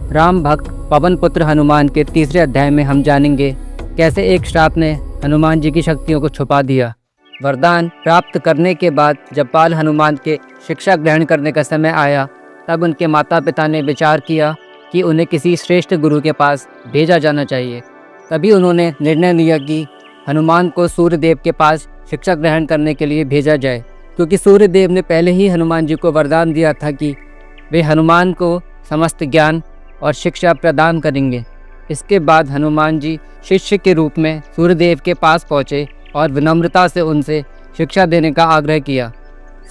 राम भक्त पवन पुत्र हनुमान के तीसरे अध्याय में हम जानेंगे कैसे एक श्राप ने हनुमान जी की शक्तियों को छुपा दिया। वरदान प्राप्त करने के बाद जब बाल हनुमान के शिक्षा ग्रहण करने का समय आया, तब उनके माता पिता ने विचार किया कि उन्हें किसी श्रेष्ठ गुरु के पास भेजा जाना चाहिए। तभी उन्होंने निर्णय लिया कि हनुमान को सूर्यदेव के पास शिक्षा ग्रहण करने के लिए भेजा जाए, क्योंकि सूर्यदेव ने पहले ही हनुमान जी को वरदान दिया था कि वे हनुमान को समस्त ज्ञान और शिक्षा प्रदान करेंगे। इसके बाद हनुमान जी शिष्य के रूप में सूर्यदेव के पास पहुँचे और विनम्रता से उनसे शिक्षा देने का आग्रह किया।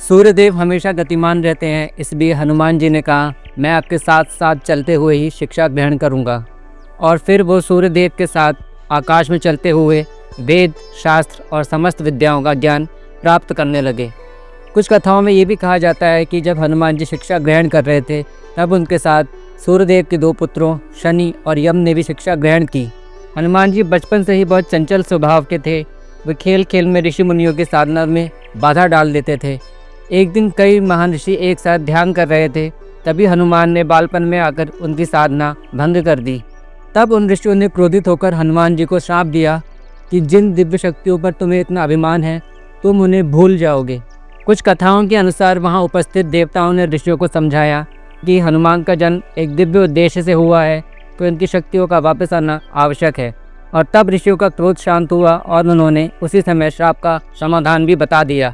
सूर्यदेव हमेशा गतिमान रहते हैं, इसलिए हनुमान जी ने कहा, मैं आपके साथ साथ चलते हुए ही शिक्षा ग्रहण करूंगा। और फिर वो सूर्यदेव के साथ आकाश में चलते हुए वेद, शास्त्र और समस्त विद्याओं का ज्ञान प्राप्त करने लगे। कुछ कथाओं में ये भी कहा जाता है कि जब हनुमान जी शिक्षा ग्रहण कर रहे थे, तब उनके साथ सूर्यदेव के 2 पुत्रों शनि और यम ने भी शिक्षा ग्रहण की। हनुमान जी बचपन से ही बहुत चंचल स्वभाव के थे। वे खेल खेल में ऋषि मुनियों की साधना में बाधा डाल देते थे। एक दिन कई महान ऋषि एक साथ ध्यान कर रहे थे, तभी हनुमान ने बालपन में आकर उनकी साधना भंग कर दी। तब उन ऋषियों ने क्रोधित होकर हनुमान जी को श्राप दिया कि जिन दिव्य शक्तियों पर तुम्हें इतना अभिमान है, तुम उन्हें भूल जाओगे। कुछ कथाओं के अनुसार वहां उपस्थित देवताओं ने ऋषियों को समझाया कि हनुमान का जन्म एक दिव्य उद्देश्य से हुआ है, तो इनकी शक्तियों का वापस आना आवश्यक है। और तब ऋषियों का क्रोध शांत हुआ और उन्होंने उसी समय श्राप का समाधान भी बता दिया।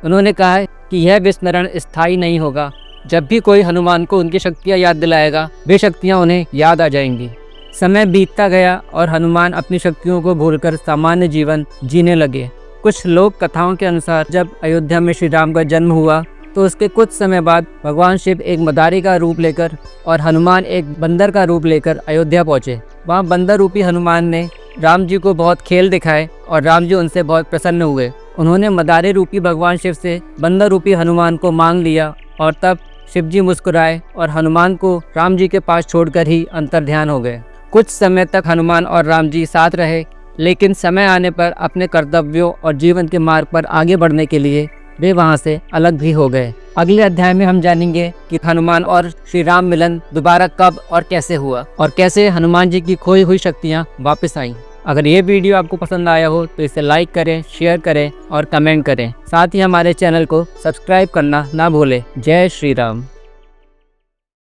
उन्होंने कहा है कि यह विस्मरण स्थायी नहीं होगा। जब भी कोई हनुमान को उनकी शक्तियाँ याद दिलाएगा, वे शक्तियाँ उन्हें याद आ जाएंगी। समय बीतता गया और हनुमान अपनी शक्तियों को भूलकर सामान्य जीवन जीने लगे। कुछ लोक कथाओं के अनुसार जब अयोध्या में श्री राम का जन्म हुआ, तो उसके कुछ समय बाद भगवान शिव एक मदारी का रूप लेकर और हनुमान एक बंदर का रूप लेकर अयोध्या पहुँचे। वहाँ बंदर रूपी हनुमान ने राम जी को बहुत खेल दिखाए और राम जी उनसे बहुत प्रसन्न हुए। उन्होंने मदारी रूपी भगवान शिव से बंदर रूपी हनुमान को मांग लिया और तब शिव जी मुस्कुराए और हनुमान को राम जी के पास छोड़कर ही अंतर्ध्यान हो गए। कुछ समय तक हनुमान और राम जी साथ रहे, लेकिन समय आने पर अपने कर्तव्यों और जीवन के मार्ग पर आगे बढ़ने के लिए वे वहां से अलग भी हो गए। अगले अध्याय में हम जानेंगे कि हनुमान और श्री राम मिलन दोबारा कब और कैसे हुआ और कैसे हनुमान जी की खोई हुई शक्तियां वापस आईं। अगर ये वीडियो आपको पसंद आया हो तो इसे लाइक करें, शेयर करें और कमेंट करें। साथ ही हमारे चैनल को सब्सक्राइब करना ना भूलें। जय श्री राम।